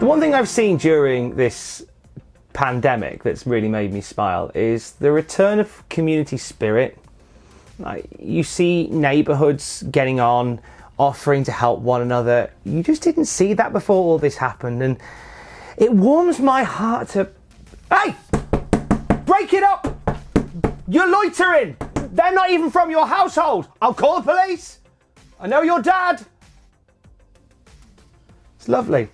One thing I've seen during this pandemic that's really made me smile is the return of community spirit. Like, you see neighbourhoods getting on, offering to help one another. You just didn't see that before all this happened, and it warms my heart to... Hey! Break it up! You're loitering! They're not even from your household! I'll call the police! I know your dad! It's lovely.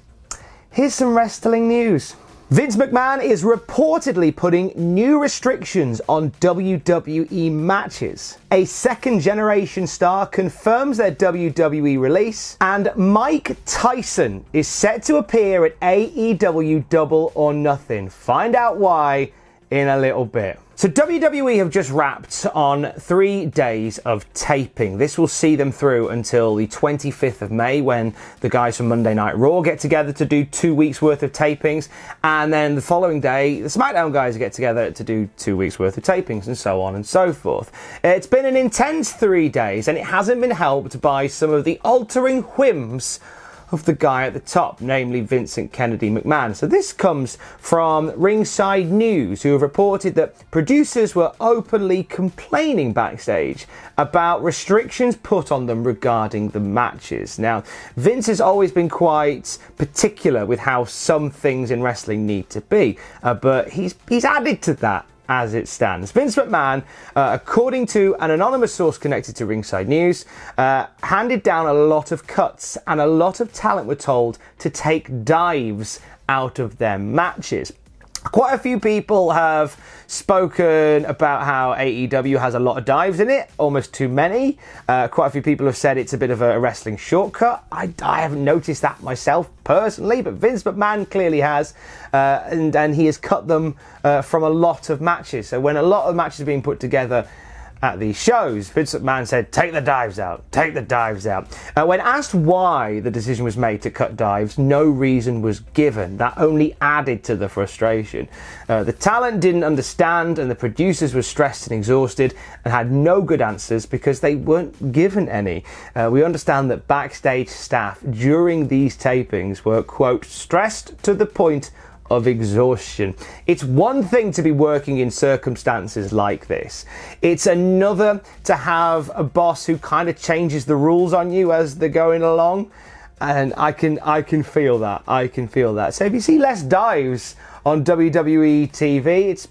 Here's some wrestling news. Vince McMahon is reportedly putting new restrictions on WWE matches. A second-generation star confirms their WWE release, and Mike Tyson is set to appear at AEW Double or Nothing. Find out why in a little bit. So WWE have just wrapped on 3 days of taping. This will see them through until the 25th of May, when the guys from Monday Night Raw get together to do 2 weeks worth of tapings. And then the following day, the SmackDown guys get together to do 2 weeks worth of tapings, and so on and so forth. It's been an intense 3 days, and it hasn't been helped by some of the altering whims of the guy at the top, namely Vincent Kennedy McMahon. So this comes from Ringside News, who have reported that producers were openly complaining backstage about restrictions put on them regarding the matches. Now, Vince has always been quite particular with how some things in wrestling need to be, but he's added to that as it stands. Vince McMahon, according to an anonymous source connected to Ringside News, handed down a lot of cuts, and a lot of talent were told to take dives out of their matches. Quite a few people have spoken about how AEW has a lot of dives in it, almost too many. Quite a few people have said it's a bit of a wrestling shortcut. I haven't noticed that myself personally, but Vince McMahon clearly has, and he has cut them from a lot of matches. So when a lot of matches are being put together at these shows, Vince McMahon said, take the dives out, take the dives out. When asked why the decision was made to cut dives, no reason was given. That only added to the frustration. The talent didn't understand, and the producers were stressed and exhausted and had no good answers because they weren't given any. We understand that backstage staff during these tapings were, quote, stressed to the point of exhaustion. It's one thing to be working in circumstances like this. It's another to have a boss who kind of changes the rules on you as they're going along. And I can feel that. I can feel that. So if you see less dives on WWE TV, it's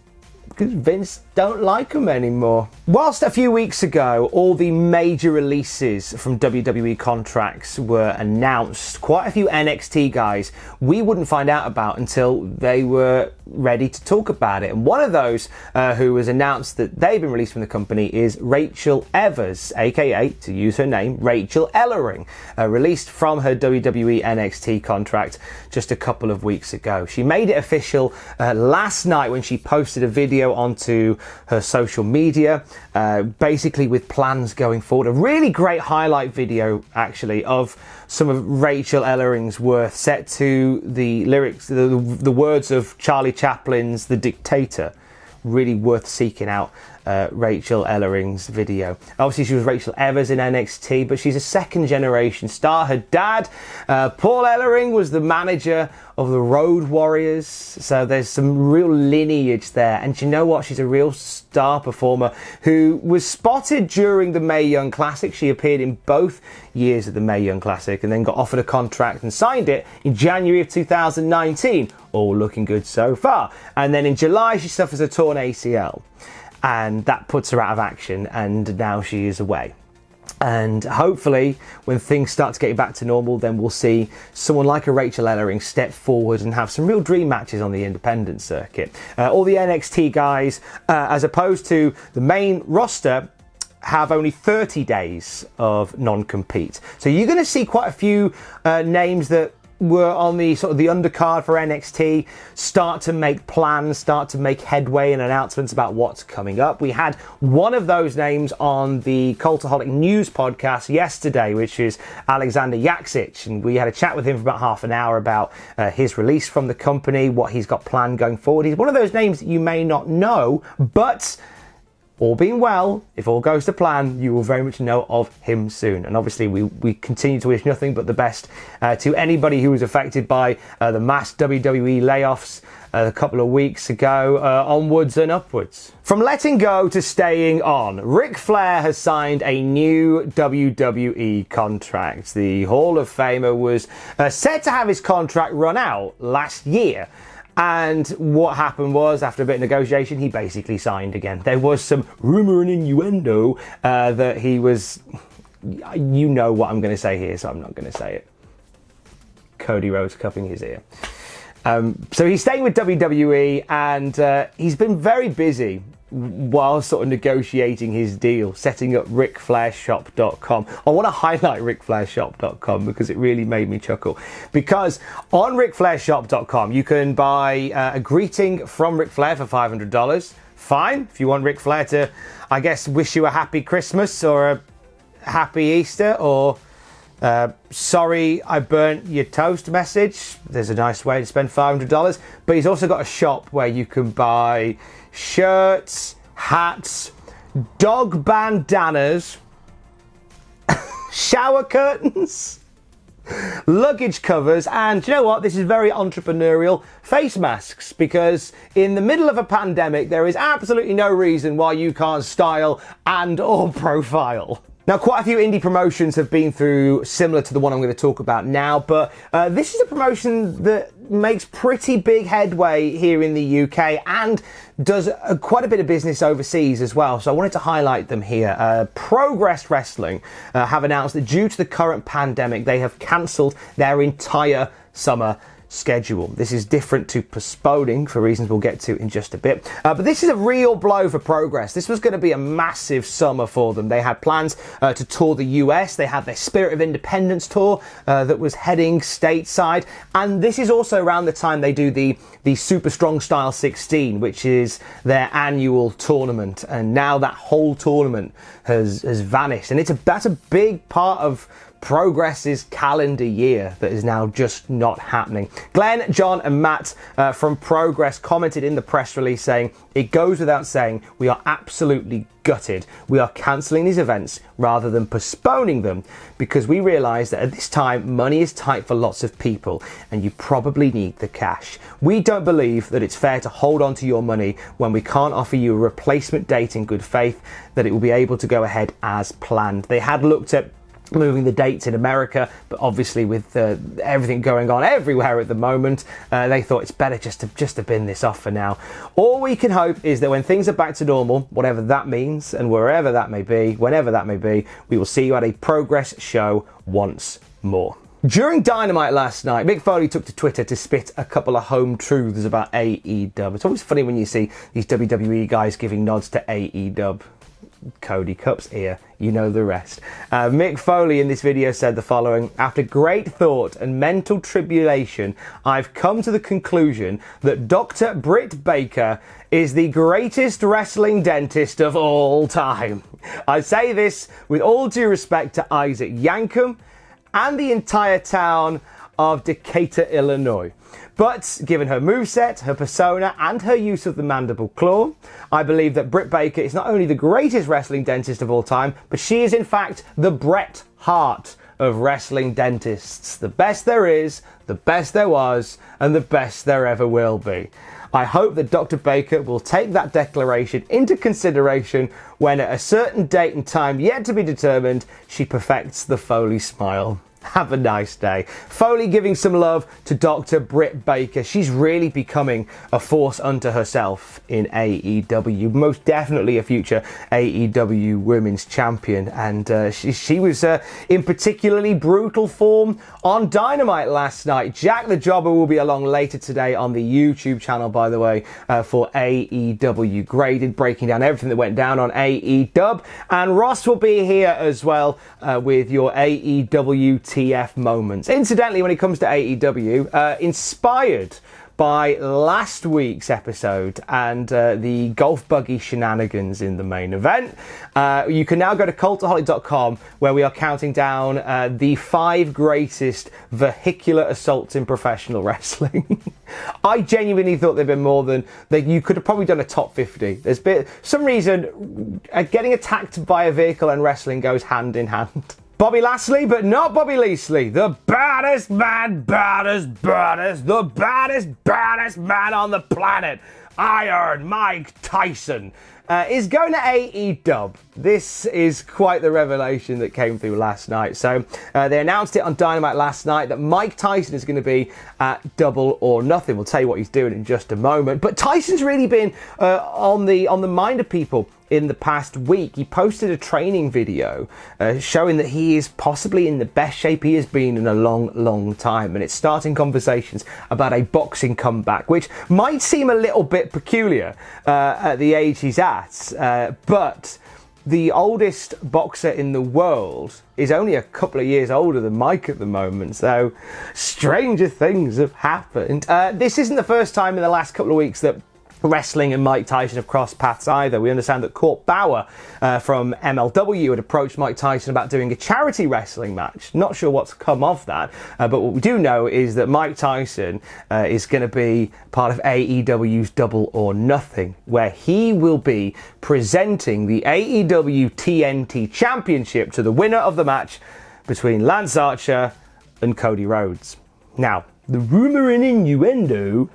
because Vince don't like them anymore. Whilst a few weeks ago all the major releases from WWE contracts were announced, quite a few NXT guys we wouldn't find out about until they were ready to talk about it. And one of those who was announced that they've been released from the company is Rachel Evers, aka, to use her name, Rachel Ellering, released from her WWE NXT contract just a couple of weeks ago. She made it official last night when she posted a video onto her social media, basically with plans going forward. A really great highlight video, actually, of some of Rachel Ellering's work, set to the lyrics, the words of Charlie Chaplin's The Dictator. Really worth seeking out Rachel Ellering's video. Obviously, she was Rachel Evers in NXT, but she's a second generation star. Her dad, Paul Ellering, was the manager of the Road Warriors, so there's some real lineage there. And you know what? She's a real star performer who was spotted during the Mae Young Classic. She appeared in both years of the Mae Young Classic and then got offered a contract and signed it in January of 2019. All looking good so far. And then in July, she suffers a torn ACL, and that puts her out of action, and now she is away. And hopefully, when things start to get back to normal, then we'll see someone like a Rachel Ellering step forward and have some real dream matches on the independent circuit. All the NXT guys, as opposed to the main roster, have only 30 days of non-compete. So you're going to see quite a few names that were on the sort of the undercard for NXT start to make plans, start to make headway and announcements about what's coming up. We had one of those names on the Cultaholic News podcast yesterday, which is Alexander Yaksic, and we had a chat with him for about half an hour about his release from the company, what he's got planned going forward. He's one of those names that you may not know, but all being well, if all goes to plan, you will very much know of him soon. And obviously we continue to wish nothing but the best to anybody who was affected by the mass WWE layoffs a couple of weeks ago, onwards and upwards. From letting go to staying on, Ric Flair has signed a new WWE contract. The Hall of Famer was set to have his contract run out last year. And what happened was, after a bit of negotiation, he basically signed again. There was some rumor and innuendo that he was... You know what I'm going to say here, so I'm not going to say it. Cody Rhodes cupping his ear. So he's staying with WWE, and he's been very busy while sort of negotiating his deal, setting up RicFlairShop.com. I want to highlight RicFlairShop.com because it really made me chuckle. Because on RicFlairShop.com, you can buy a greeting from Ric Flair for $500. Fine, if you want Ric Flair to, I guess, wish you a happy Christmas or a happy Easter or sorry I burnt your toast message. There's a nice way to spend $500. But he's also got a shop where you can buy shirts, hats, dog bandanas, shower curtains, luggage covers, and you know what? This is very entrepreneurial, face masks, because in the middle of a pandemic, there is absolutely no reason why you can't style and or profile. Now, quite a few indie promotions have been through similar to the one I'm going to talk about now, but this is a promotion that makes pretty big headway here in the UK and does quite a bit of business overseas as well. So I wanted to highlight them here. Progress Wrestling have announced that due to the current pandemic, they have cancelled their entire summer schedule. This is different to postponing for reasons we'll get to in just a bit. But this is a real blow for Progress. This was going to be a massive summer for them. They had plans to tour the US. They had their Spirit of Independence tour that was heading stateside. And this is also around the time they do the Super Strong Style 16, which is their annual tournament. And now that whole tournament has vanished. And that's a big part of Progress's calendar year that is now just not happening. Glenn, John and Matt from Progress commented in the press release saying, "It goes without saying, we are absolutely gutted. We are cancelling these events rather than postponing them because we realise that at this time money is tight for lots of people and you probably need the cash. We don't believe that it's fair to hold on to your money when we can't offer you a replacement date in good faith that it will be able to go ahead as planned." They had looked at moving the dates in America, but obviously with everything going on everywhere at the moment, they thought it's better just to bin this off for now. All we can hope is that when things are back to normal, whatever that means and wherever that may be, whenever that may be, we will see you at a Progress show once more. During Dynamite last night, Mick Foley took to Twitter to spit a couple of home truths about AEW. It's always funny when you see these WWE guys giving nods to AEW. Cody Cupp's ear, you know the rest. Mick Foley in this video said the following: "After great thought and mental tribulation, I've come to the conclusion that Dr. Britt Baker is the greatest wrestling dentist of all time. I say this with all due respect to Isaac Yankem and the entire town of Decatur, Illinois. But given her moveset, her persona, and her use of the mandible claw, I believe that Britt Baker is not only the greatest wrestling dentist of all time, but she is in fact the Bret Hart of wrestling dentists. The best there is, the best there was, and the best there ever will be. I hope that Dr. Baker will take that declaration into consideration when at a certain date and time yet to be determined, she perfects the Foley smile." Have a nice day. Foley giving some love to Dr. Britt Baker. She's really becoming a force unto herself in AEW. Most definitely a future AEW Women's Champion. And she was in particularly brutal form on Dynamite last night. Jack the Jobber will be along later today on the YouTube channel, by the way, for AEW Graded, breaking down everything that went down on AEW. And Ross will be here as well with your AEW TF moments. Incidentally, when it comes to AEW, inspired by last week's episode and the golf buggy shenanigans in the main event. You can now go to Cultaholic.com, where we are counting down the 5 greatest vehicular assaults in professional wrestling. I genuinely thought there'd been more than you could have probably done a top 50. There's been some reason getting attacked by a vehicle and wrestling goes hand in hand. Bobby Lashley, but not Bobby Lashley. The baddest man on the planet, Iron Mike Tyson, is going to AEW. This is quite the revelation that came through last night. So they announced it on Dynamite last night that Mike Tyson is going to be at Double or Nothing. We'll tell you what he's doing in just a moment. But Tyson's really been on the mind of people in the past week. He posted a training video showing that he is possibly in the best shape he has been in a long time, and it's starting conversations about a boxing comeback, which might seem a little bit peculiar at the age he's at, but the oldest boxer in the world is only a couple of years older than Mike at the moment, so stranger things have happened. This isn't the first time in the last couple of weeks that wrestling and Mike Tyson have crossed paths either. We understand that Court Bauer from MLW had approached Mike Tyson about doing a charity wrestling match. Not sure what's come of that, but what we do know is that Mike Tyson is going to be part of AEW's Double or Nothing, where he will be presenting the AEW TNT Championship to the winner of the match between Lance Archer and Cody Rhodes. Now, the rumour and innuendo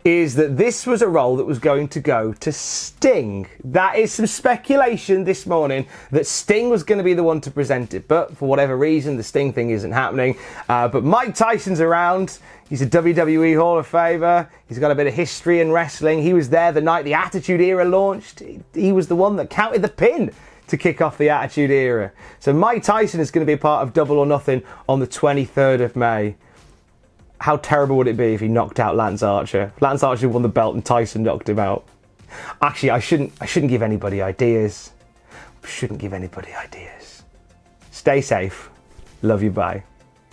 is that this was a role that was going to go to Sting. That is some speculation this morning that Sting was going to be the one to present it, but for whatever reason, the Sting thing isn't happening. But Mike Tyson's around. He's a WWE Hall of Famer. He's got a bit of history in wrestling. He was there the night the Attitude Era launched. He was the one that counted the pin to kick off the Attitude Era. So Mike Tyson is going to be a part of Double or Nothing on the 23rd of May. How terrible would it be if he knocked out Lance Archer? Lance Archer won the belt and Tyson knocked him out. Actually, I shouldn't give anybody ideas. Stay safe. Love you, bye.